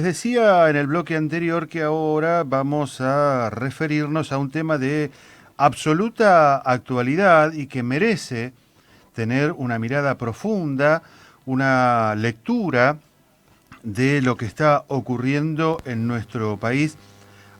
Les decía en el bloque anterior que ahora vamos a referirnos a un tema de absoluta actualidad y que merece tener una mirada profunda, una lectura de lo que está ocurriendo en nuestro país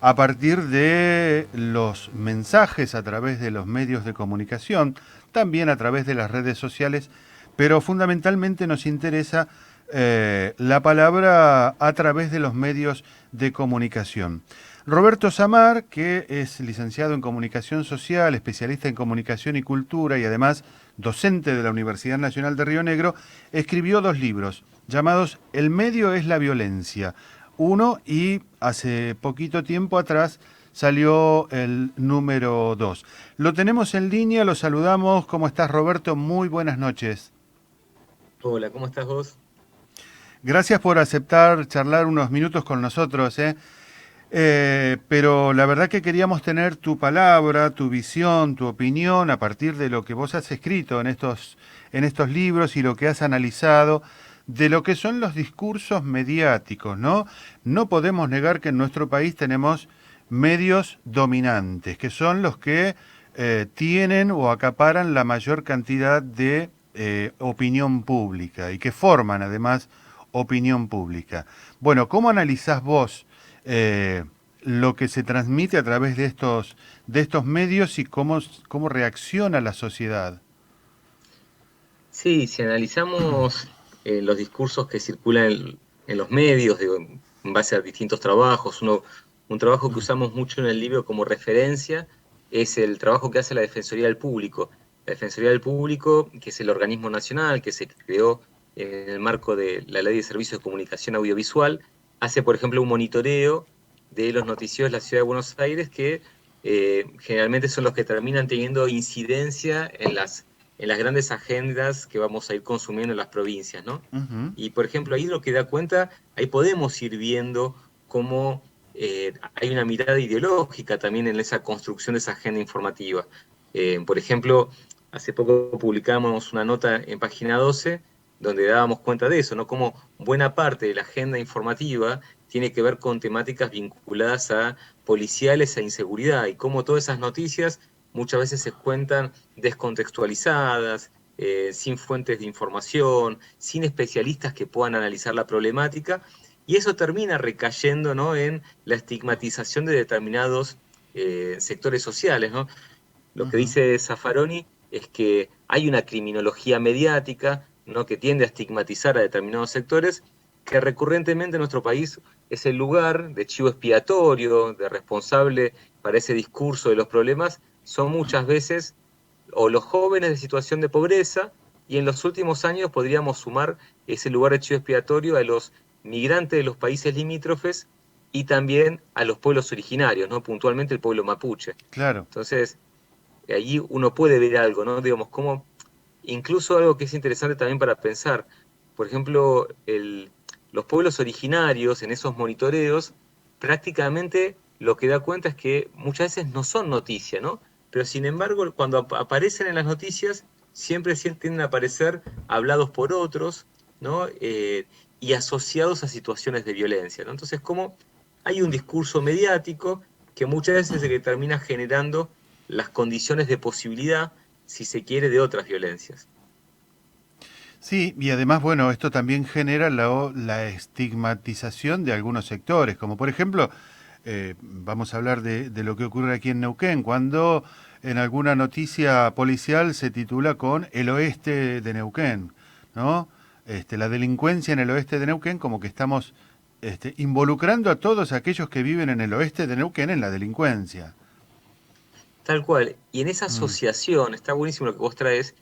a partir de los mensajes a través de los medios de comunicación, también a través de las redes sociales, pero fundamentalmente nos interesa la palabra a través de los medios de comunicación. Roberto Samar, que es licenciado en Comunicación Social, especialista en Comunicación y Cultura y además docente de la Universidad Nacional de Río Negro, escribió dos libros llamados El medio es la violencia. Uno y hace poquito tiempo atrás salió el número 2. Lo tenemos en línea, lo saludamos. ¿Cómo estás, Roberto? Muy buenas noches. Hola, ¿cómo estás vos? Gracias por aceptar charlar unos minutos con nosotros, ¿eh? Pero la verdad que queríamos tener tu palabra, tu visión, tu opinión a partir de lo que vos has escrito en estos libros y lo que has analizado de lo que son los discursos mediáticos, ¿no? No podemos negar que en nuestro país tenemos medios dominantes, que son los que tienen o acaparan la mayor cantidad de opinión pública y que forman además opinión pública. Bueno, ¿cómo analizás vos eh, lo que se transmite a través de estos medios y cómo reacciona la sociedad? Sí, si analizamos los discursos que circulan en los medios, digo, en base a distintos trabajos, un trabajo que usamos mucho en el libro como referencia es el trabajo que hace la Defensoría del Público. La Defensoría del Público, que es el organismo nacional que se creó en el marco de la Ley de Servicios de Comunicación Audiovisual, hace, por ejemplo, un monitoreo de los noticieros de la Ciudad de Buenos Aires que generalmente son los que terminan teniendo incidencia en las grandes agendas que vamos a ir consumiendo en las provincias, ¿no? Ujú. Y, por ejemplo, ahí lo que da cuenta, ahí podemos ir viendo cómo hay una mirada ideológica también en esa construcción de esa agenda informativa. Por ejemplo, hace poco publicamos una nota en Página 12 donde dábamos cuenta de eso, ¿no? Cómo buena parte de la agenda informativa tiene que ver con temáticas vinculadas a policiales e inseguridad y cómo todas esas noticias muchas veces se cuentan descontextualizadas, sin fuentes de información, sin especialistas que puedan analizar la problemática, y eso termina recayendo, ¿no?, en la estigmatización de determinados sectores sociales, ¿no? Lo que Ujú. dice Zaffaroni es que hay una criminología mediática, ¿no?, que tiende a estigmatizar a determinados sectores, que recurrentemente en nuestro país es el lugar de chivo expiatorio, de responsable para ese discurso de los problemas, son muchas veces o los jóvenes de situación de pobreza, y en los últimos años podríamos sumar ese lugar de chivo expiatorio a los migrantes de los países limítrofes y también a los pueblos originarios, ¿no? Puntualmente el pueblo mapuche. Claro. Entonces, allí uno puede ver algo, ¿no? Digamos, como incluso algo que es interesante también para pensar. Por ejemplo, los pueblos originarios en esos monitoreos, prácticamente lo que da cuenta es que muchas veces no son noticia, ¿no? Pero sin embargo, cuando aparecen en las noticias, siempre tienden a aparecer hablados por otros, ¿no? Y asociados a situaciones de violencia, ¿no? Entonces, como hay un discurso mediático que muchas veces es el que termina generando las condiciones de posibilidad, si se quiere, de otras violencias. Sí, y además, bueno, esto también genera la estigmatización de algunos sectores, como por ejemplo, vamos a hablar de lo que ocurre aquí en Neuquén, cuando en alguna noticia policial se titula con el oeste de Neuquén, ¿no? La delincuencia en el oeste de Neuquén, como que estamos involucrando a todos aquellos que viven en el oeste de Neuquén en la delincuencia. Tal cual. Y en esa Mm, asociación, está buenísimo lo que vos traes,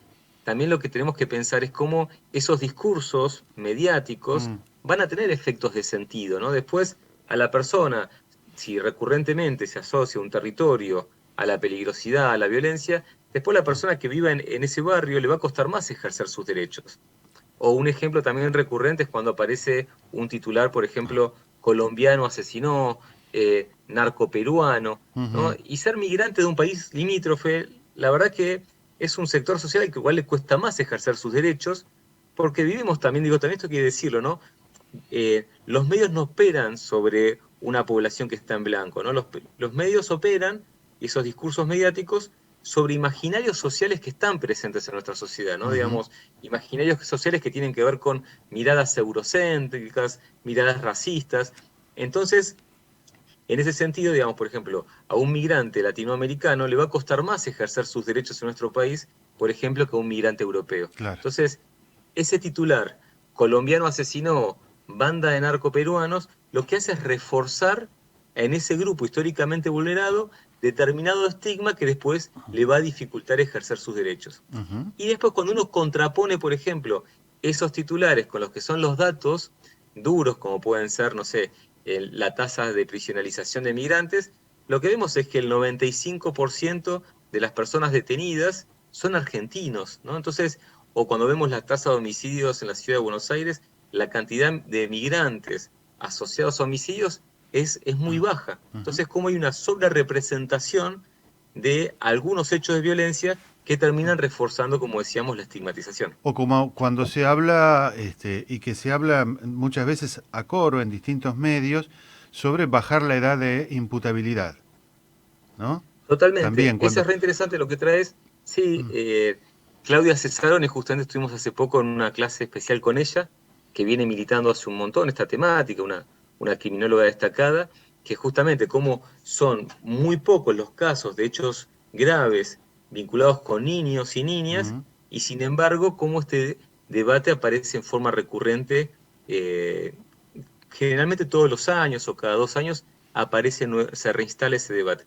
también lo que tenemos que pensar es cómo esos discursos mediáticos mm. van a tener efectos de sentido, ¿no? Después, a la persona, si recurrentemente se asocia un territorio a la peligrosidad, a la violencia, después la persona que viva en ese barrio le va a costar más ejercer sus derechos. O un ejemplo también recurrente es cuando aparece un titular, por ejemplo, colombiano asesinó, narco peruano, ¿no? Ujú. Y ser migrante de un país limítrofe, la verdad que es un sector social al que igual le cuesta más ejercer sus derechos, porque vivimos también, digo, también esto quiere decirlo, ¿no? los medios no operan sobre una población que está en blanco, ¿no? Los medios operan, esos discursos mediáticos, sobre imaginarios sociales que están presentes en nuestra sociedad, ¿no? Ujú. Digamos, imaginarios sociales que tienen que ver con miradas eurocéntricas, miradas racistas. Entonces, en ese sentido, digamos, por ejemplo, a un migrante latinoamericano le va a costar más ejercer sus derechos en nuestro país, por ejemplo, que a un migrante europeo. Claro. Entonces, ese titular, colombiano asesinó banda de narcoperuanos, lo que hace es reforzar en ese grupo históricamente vulnerado determinado estigma que después le va a dificultar ejercer sus derechos. Ujú. Y después cuando uno contrapone, por ejemplo, esos titulares con los que son los datos duros, como pueden ser, no sé, la tasa de prisionalización de migrantes, lo que vemos es que el 95% de las personas detenidas son argentinos, ¿no? Entonces, o cuando vemos la tasa de homicidios en la ciudad de Buenos Aires, la cantidad de migrantes asociados a homicidios es muy baja. Ujú. Entonces, como hay una sobrerepresentación de algunos hechos de violencia que terminan reforzando, como decíamos, la estigmatización. O como cuando se habla, y que se habla muchas veces a coro en distintos medios, sobre bajar la edad de imputabilidad, ¿no? Totalmente, También eso cuando... es re interesante lo que traes. Sí, Claudia Cesaroni, justamente estuvimos hace poco en una clase especial con ella, que viene militando hace un montón esta temática, una criminóloga destacada, que justamente como son muy pocos los casos de hechos graves vinculados con niños y niñas, Ujú. y sin embargo, cómo este debate aparece en forma recurrente, eh, generalmente todos los años o cada 2 años aparece, se reinstala ese debate.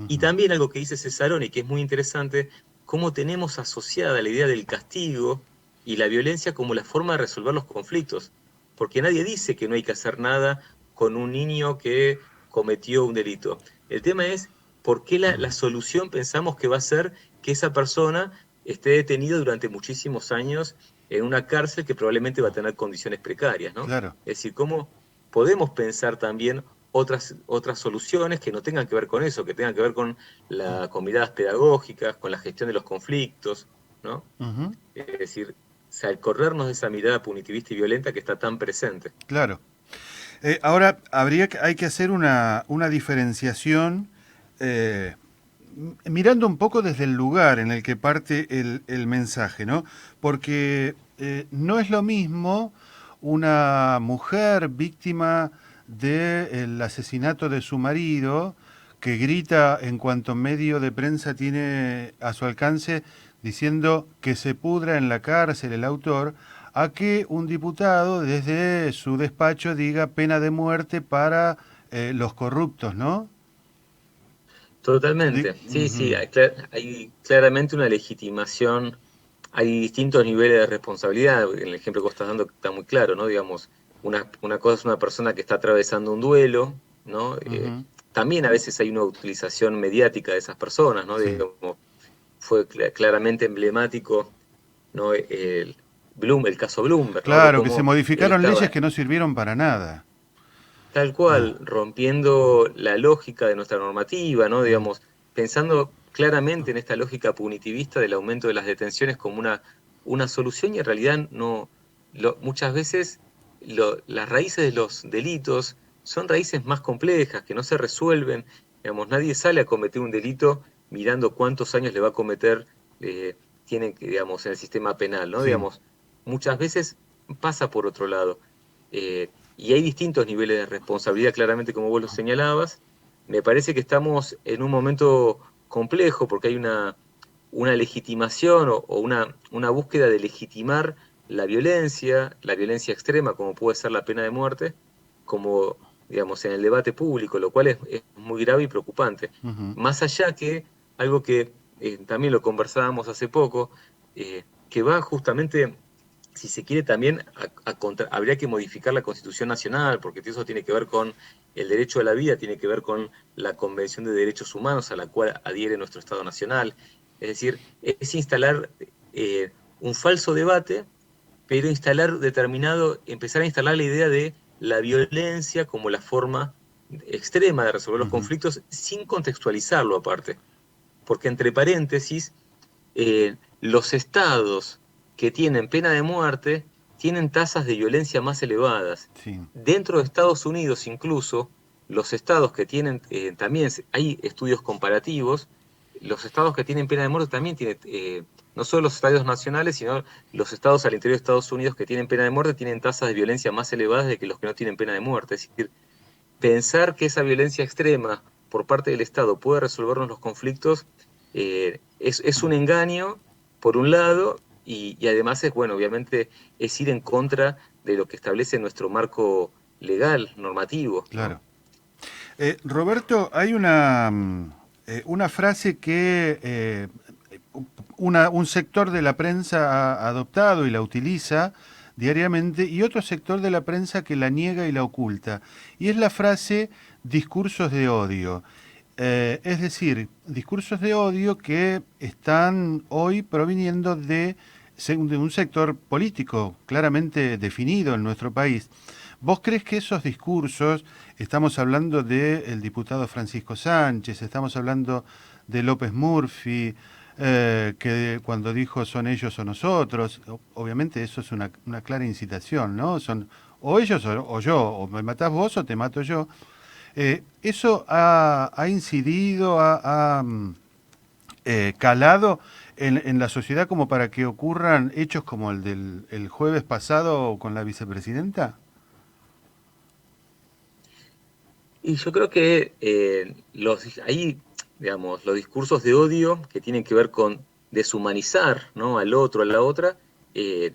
Y Ujú. también algo que dice Cesaroni, que es muy interesante, cómo tenemos asociada la idea del castigo y la violencia como la forma de resolver los conflictos. Porque nadie dice que no hay que hacer nada con un niño que cometió un delito. El tema es por qué la solución pensamos que va a ser que esa persona esté detenida durante muchísimos años en una cárcel que probablemente va a tener condiciones precarias, ¿no? Claro. Es decir, cómo podemos pensar también otras soluciones que no tengan que ver con eso, que tengan que ver con miradas pedagógicas, con la gestión de los conflictos, ¿no? Ujú. Es decir, al corrernos de esa mirada punitivista y violenta que está tan presente. Claro. Ahora, hay que hacer una diferenciación, eh, mirando un poco desde el lugar en el que parte el mensaje, ¿no? Porque no es lo mismo una mujer víctima del asesinato de su marido que grita en cuanto medio de prensa tiene a su alcance diciendo que se pudra en la cárcel el autor, a que un diputado desde su despacho diga pena de muerte para los corruptos, ¿no? Totalmente, sí, sí, Ujú. hay claramente una legitimación, hay distintos niveles de responsabilidad, en el ejemplo que vos estás dando está muy claro, ¿no? Digamos, una cosa es una persona que está atravesando un duelo, ¿no? Ujú. También a veces hay una utilización mediática de esas personas, ¿no? Sí, Digamos, fue claramente emblemático, ¿no? El caso Bloomberg, ¿no? De claro, que se cómo él modificaron leyes estaba que no sirvieron para nada. tal Ah, cual, rompiendo la lógica de nuestra normativa, ¿no? mm, Digamos, pensando claramente en esta lógica punitivista del aumento de las detenciones como una solución y en realidad no, muchas veces las raíces de los delitos son raíces más complejas, que no se resuelven. Digamos, nadie sale a cometer un delito mirando cuántos años le va a cometer, tienen que, digamos, en el sistema penal, ¿no? sí. Digamos, muchas veces pasa por otro lado. Y hay distintos niveles de responsabilidad, claramente, como vos lo señalabas. Me parece que estamos en un momento complejo porque hay una legitimación o una búsqueda de legitimar la violencia extrema, como puede ser la pena de muerte, como, digamos, en el debate público, lo cual es muy grave y preocupante. Ujú. Más allá que algo que también lo conversábamos hace poco, que va justamente si se quiere también habría que modificar la Constitución Nacional, porque eso tiene que ver con el derecho a la vida, tiene que ver con la Convención de Derechos Humanos a la cual adhiere nuestro Estado Nacional. Es decir, es instalar un falso debate, pero empezar a instalar la idea de la violencia como la forma extrema de resolver los Ujú. conflictos sin contextualizarlo aparte. Porque entre paréntesis, los estados que tienen pena de muerte tienen tasas de violencia más elevadas. sí, Dentro de Estados Unidos incluso, los estados que tienen, también hay estudios comparativos, los estados que tienen pena de muerte también tienen, no solo los estados nacionales, sino los estados al interior de Estados Unidos que tienen pena de muerte tienen tasas de violencia más elevadas de que los que no tienen pena de muerte. Es decir, pensar que esa violencia extrema por parte del Estado puede resolvernos los conflictos es un engaño, por un lado, y además es, bueno, obviamente es ir en contra de lo que establece nuestro marco legal, normativo, ¿no? claro. Roberto, hay una frase que un sector de la prensa ha adoptado y la utiliza diariamente y otro sector de la prensa que la niega y la oculta. Y es la frase discursos de odio. Es decir, discursos de odio que están hoy proviniendo de un sector político claramente definido en nuestro país. ¿Vos crees que esos discursos, estamos hablando del diputado Francisco Sánchez, estamos hablando de López Murphy, que cuando dijo son ellos o nosotros, obviamente eso es una clara incitación, ¿no? Son o ellos o yo, o me matás vos o te mato yo. ¿Eso ha incidido, calado en la sociedad como para que ocurran hechos como el del el jueves pasado con la vicepresidenta? Y yo creo que ahí, digamos, los discursos de odio que tienen que ver con deshumanizar, ¿no?, al otro, a la otra, eh,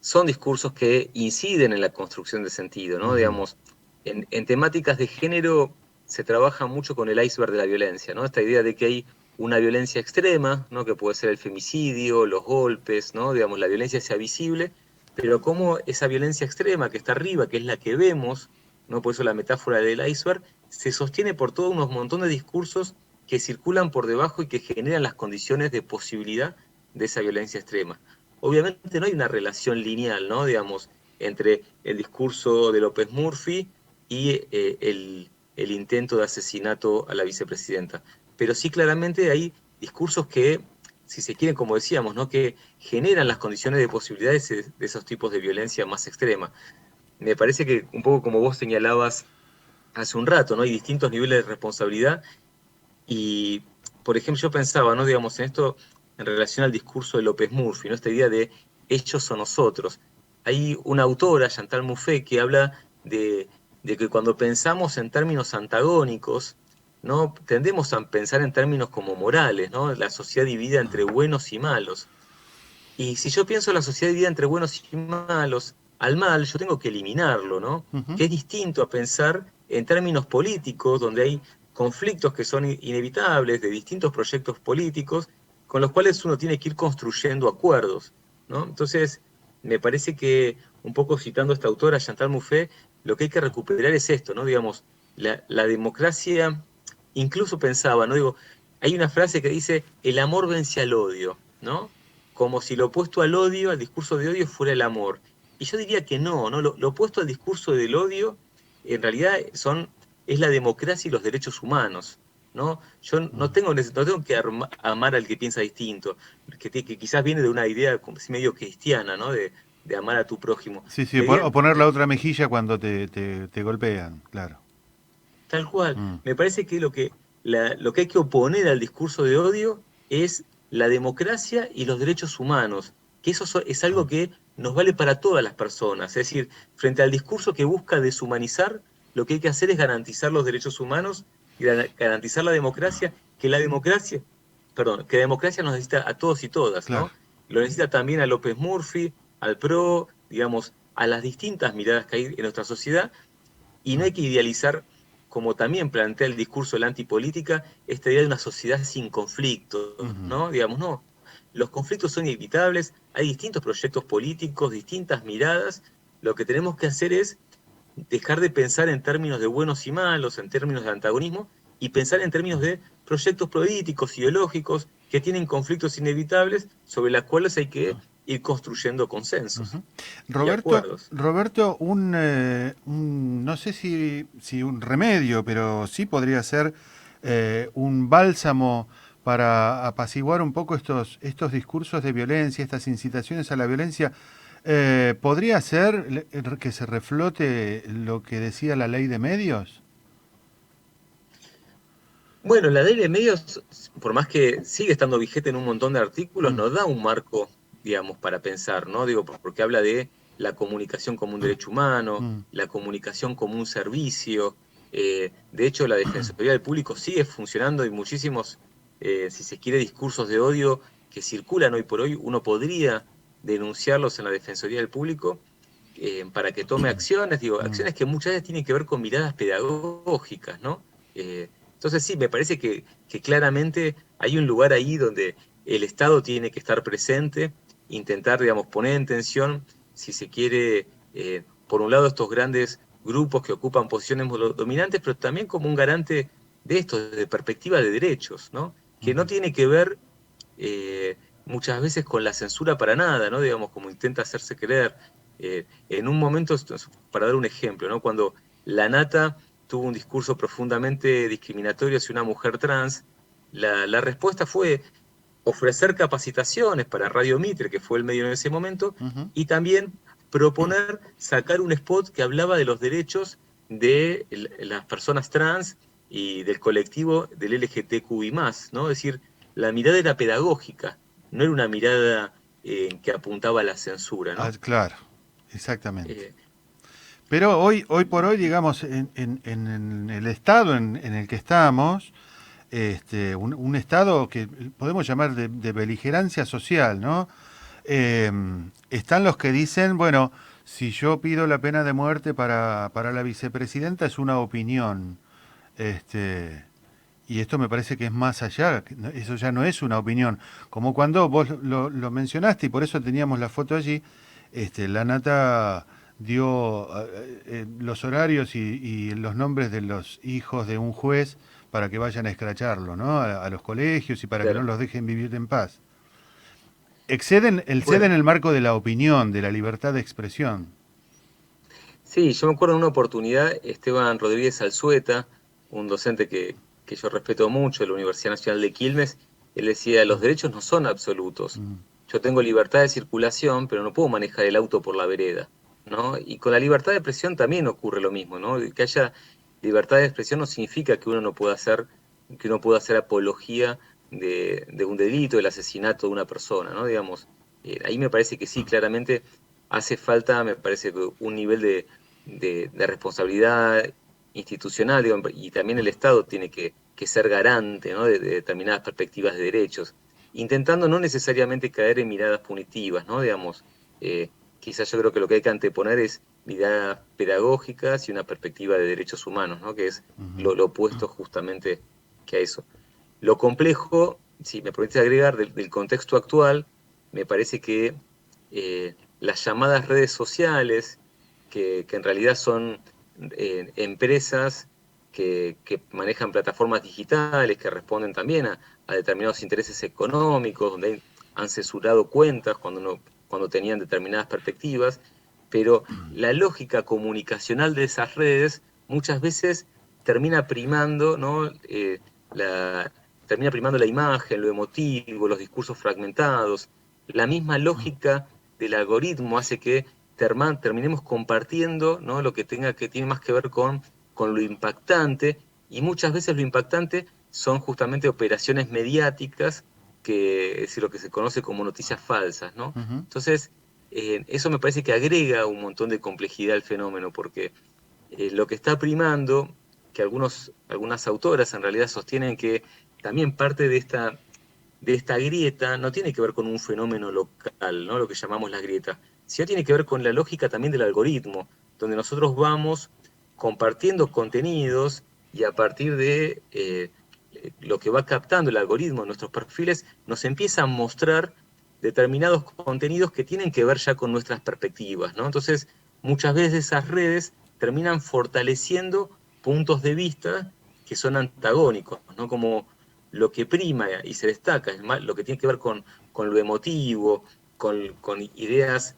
son discursos que inciden en la construcción de sentido, ¿no? Ujú. Digamos, en temáticas de género se trabaja mucho con el iceberg de la violencia, ¿no? Esta idea de que hay una violencia extrema, ¿no?, que puede ser el femicidio, los golpes, ¿no? Digamos, la violencia sea visible, pero cómo esa violencia extrema que está arriba, que es la que vemos, ¿no? Por eso la metáfora del iceberg, se sostiene por todo unos montón de discursos que circulan por debajo y que generan las condiciones de posibilidad de esa violencia extrema. Obviamente no hay una relación lineal, ¿no?, digamos, entre el discurso de López Murphy y el intento de asesinato a la vicepresidenta. Pero sí claramente hay discursos que, si se quieren, como decíamos, ¿no?, que generan las condiciones de posibilidades de esos tipos de violencia más extrema. Me parece que un poco como vos señalabas hace un rato, ¿no?, hay distintos niveles de responsabilidad y, por ejemplo, yo pensaba, ¿no?, digamos, en esto en relación al discurso de López Murphy, ¿no?, esta idea de ellos o nosotros. Hay una autora, Chantal Mouffe, que habla de que cuando pensamos en términos antagónicos, ¿no?, tendemos a pensar en términos como morales, ¿no?, la sociedad dividida entre buenos y malos. Y si yo pienso en la sociedad dividida entre buenos y malos, al mal yo tengo que eliminarlo, ¿no? Ujú. Que es distinto a pensar en términos políticos, donde hay conflictos que son inevitables de distintos proyectos políticos, con los cuales uno tiene que ir construyendo acuerdos, ¿no? Entonces, me parece que, un poco citando a esta autora, Chantal Mouffe, lo que hay que recuperar es esto, ¿no? Digamos, la democracia, incluso pensaba, ¿no? Digo, hay una frase que dice, el amor vence al odio, ¿no? Como si lo opuesto al odio, al discurso de odio, fuera el amor. Y yo diría que no, ¿no? Lo opuesto al discurso del odio, en realidad es la democracia y los derechos humanos, ¿no? Yo no tengo, no tengo que amar al que piensa distinto, que quizás viene de una idea como si medio cristiana, ¿no? De amar a tu prójimo. Sí, sí, La idea, o poner la otra mejilla cuando te golpean, claro. tal cual, Mm, me parece que lo que hay que oponer al discurso de odio es la democracia y los derechos humanos, que es algo que nos vale para todas las personas. Es decir, frente al discurso que busca deshumanizar, lo que hay que hacer es garantizar los derechos humanos y garantizar la democracia, que la democracia nos necesita a todos y todas, claro. ¿no? Lo necesita también a López Murphy, al PRO, digamos, a las distintas miradas que hay en nuestra sociedad, y no hay que idealizar, como también plantea el discurso de la antipolítica, esta idea de una sociedad sin conflictos, Ujú. ¿no? Digamos, no. Los conflictos son inevitables, hay distintos proyectos políticos, distintas miradas. Lo que tenemos que hacer es dejar de pensar en términos de buenos y malos, en términos de antagonismo, y pensar en términos de proyectos políticos, ideológicos, que tienen conflictos inevitables sobre los cuales hay que ir construyendo consensos Ujú. y acuerdos. Roberto, no sé si un remedio, pero sí podría ser un bálsamo para apaciguar un poco estos discursos de violencia, estas incitaciones a la violencia. ¿Podría ser que se reflote lo que decía la ley de medios? Bueno, la ley de medios, por más que sigue estando vigente en un montón de artículos, Mm, nos da un marco, digamos, para pensar, ¿no? Digo, porque habla de la comunicación como un derecho humano, mm, la comunicación como un servicio. De hecho, la Defensoría del Público sigue funcionando y muchísimos, si se quiere, discursos de odio que circulan hoy por hoy, uno podría denunciarlos en la Defensoría del Público para que tome acciones, digo, mm. acciones que muchas veces tienen que ver con miradas pedagógicas, ¿no? Entonces sí, me parece que claramente hay un lugar ahí donde el Estado tiene que estar presente, intentar, digamos, poner en tensión, si se quiere, por un lado estos grandes grupos que ocupan posiciones dominantes, pero también como un garante de esto, de perspectiva de derechos, ¿no? Que no Ujú. tiene que ver muchas veces con la censura para nada, ¿no? Digamos, como intenta hacerse creer. En un momento, para dar un ejemplo, ¿no? Cuando la Nata tuvo un discurso profundamente discriminatorio hacia una mujer trans, la respuesta fue ofrecer capacitaciones para Radio Mitre, que fue el medio en ese momento, Ujú. y también proponer sacar un spot que hablaba de los derechos de las personas trans y del colectivo del LGTQI+, ¿no? Es decir, la mirada era pedagógica, no era una mirada que apuntaba a la censura, Ah, ¿no? claro, exactamente. Eh, Pero hoy por hoy, digamos, en el estado en el que estamos, un estado que podemos llamar de beligerancia social, ¿no? Eh, Están los que dicen, bueno, si yo pido la pena de muerte para la vicepresidenta es una opinión. Este, y esto me parece que es más allá, eso ya no es una opinión. Como cuando vos lo mencionaste y por eso teníamos la foto allí, la Nata dio los horarios y los nombres de los hijos de un juez para que vayan a escracharlo, ¿no? A los colegios y para que no claro. los dejen vivir en paz. Bueno, Exceden el marco de la opinión, de la libertad de expresión. sí, yo me acuerdo en una oportunidad, Esteban Rodríguez Alzueta, un docente que yo respeto mucho de la Universidad Nacional de Quilmes, él decía, los derechos no son absolutos. Mm, Yo tengo libertad de circulación, pero no puedo manejar el auto por la vereda, ¿no? Y con la libertad de expresión también ocurre lo mismo, ¿no? Que haya libertad de expresión no significa que uno no pueda hacer, que uno pueda hacer apología de un delito, del asesinato de una persona, ¿no? Digamos, ahí me parece que sí, claramente hace falta, me parece que un nivel de responsabilidad institucional, digo, y también el Estado tiene que ser garante, ¿no? De determinadas perspectivas de derechos, intentando no necesariamente caer en miradas punitivas, ¿no? Digamos, quizás yo creo que lo que hay que anteponer es miradas pedagógicas y una perspectiva de derechos humanos, ¿no? Que es ujú. lo opuesto justamente que a eso. Lo complejo, si me permites agregar, del contexto actual, me parece que las llamadas redes sociales, que en realidad son empresas que manejan plataformas digitales, que responden también a determinados intereses económicos, donde han censurado cuentas cuando tenían determinadas perspectivas, pero la lógica comunicacional de esas redes muchas veces termina primando, ¿no? La, termina primando la imagen, lo emotivo, los discursos fragmentados. La misma lógica del algoritmo hace que terminemos compartiendo, ¿no? Lo que tiene más que ver con lo impactante, y muchas veces lo impactante son justamente operaciones mediáticas, que es decir, lo que se conoce como noticias falsas, ¿no? Ujú. Entonces, eso me parece que agrega un montón de complejidad al fenómeno, porque lo que está primando, que algunas autoras en realidad sostienen que también parte de esta grieta no tiene que ver con un fenómeno local, ¿no? Lo que llamamos la grieta, sino tiene que ver con la lógica también del algoritmo, donde nosotros vamos compartiendo contenidos y a partir de lo que va captando el algoritmo en nuestros perfiles, nos empieza a mostrar determinados contenidos que tienen que ver ya con nuestras perspectivas, ¿no? Entonces, muchas veces esas redes terminan fortaleciendo puntos de vista que son antagónicos, ¿no? Como lo que prima y se destaca es más lo que tiene que ver con lo emotivo, con ideas,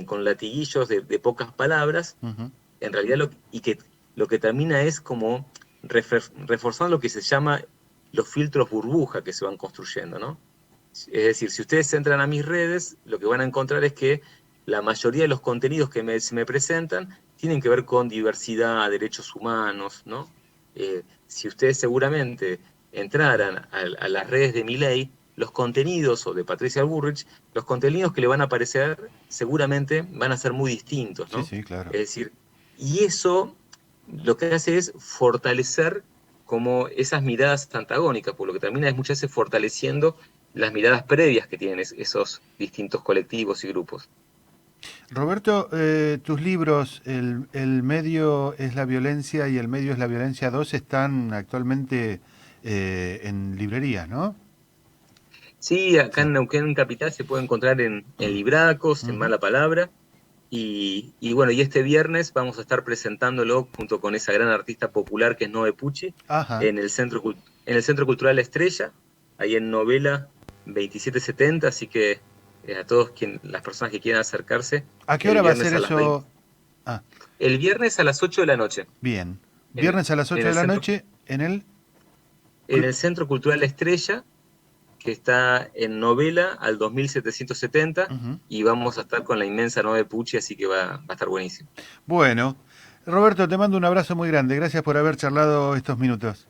con latiguillos de pocas palabras, Ujú. en realidad lo que termina es como reforzando lo que se llama los filtros burbuja que se van construyendo, ¿no? Es decir, si ustedes entran a mis redes, lo que van a encontrar es que la mayoría de los contenidos que se me presentan tienen que ver con diversidad, derechos humanos, ¿no? Si ustedes seguramente entraran a las redes de Milei, los contenidos, o de Patricia Bullrich, los contenidos que le van a aparecer seguramente van a ser muy distintos, Sí, ¿no? sí, claro. Es decir, y eso lo que hace es fortalecer como esas miradas antagónicas, por lo que termina es muchas veces fortaleciendo las miradas previas que tienen esos distintos colectivos y grupos. Roberto, tus libros, el medio es la violencia y el medio es la violencia 2 están actualmente en librerías, ¿no? Sí, acá Sí. en Neuquén Capital se puede encontrar en Libracos, en Ujú. Mala Palabra, y bueno, y este viernes vamos a estar presentándolo junto con esa gran artista popular que es Noe Pucci Ajá. en el Centro Cultural La Estrella, ahí en Novela 2770, así que a todos las personas que quieran acercarse, ¿A qué el hora va a ser viernes a las 20, eso? Ah, el viernes a las 8 de la noche, bien. en, Viernes a las en 8 de el la Centro, noche en el en el Centro Cultural La Estrella, que está en Novela al 2770, Ujú. y vamos a estar con la inmensa Noe Pucci, así que va a estar buenísimo. Bueno, Roberto, te mando un abrazo muy grande. Gracias por haber charlado estos minutos.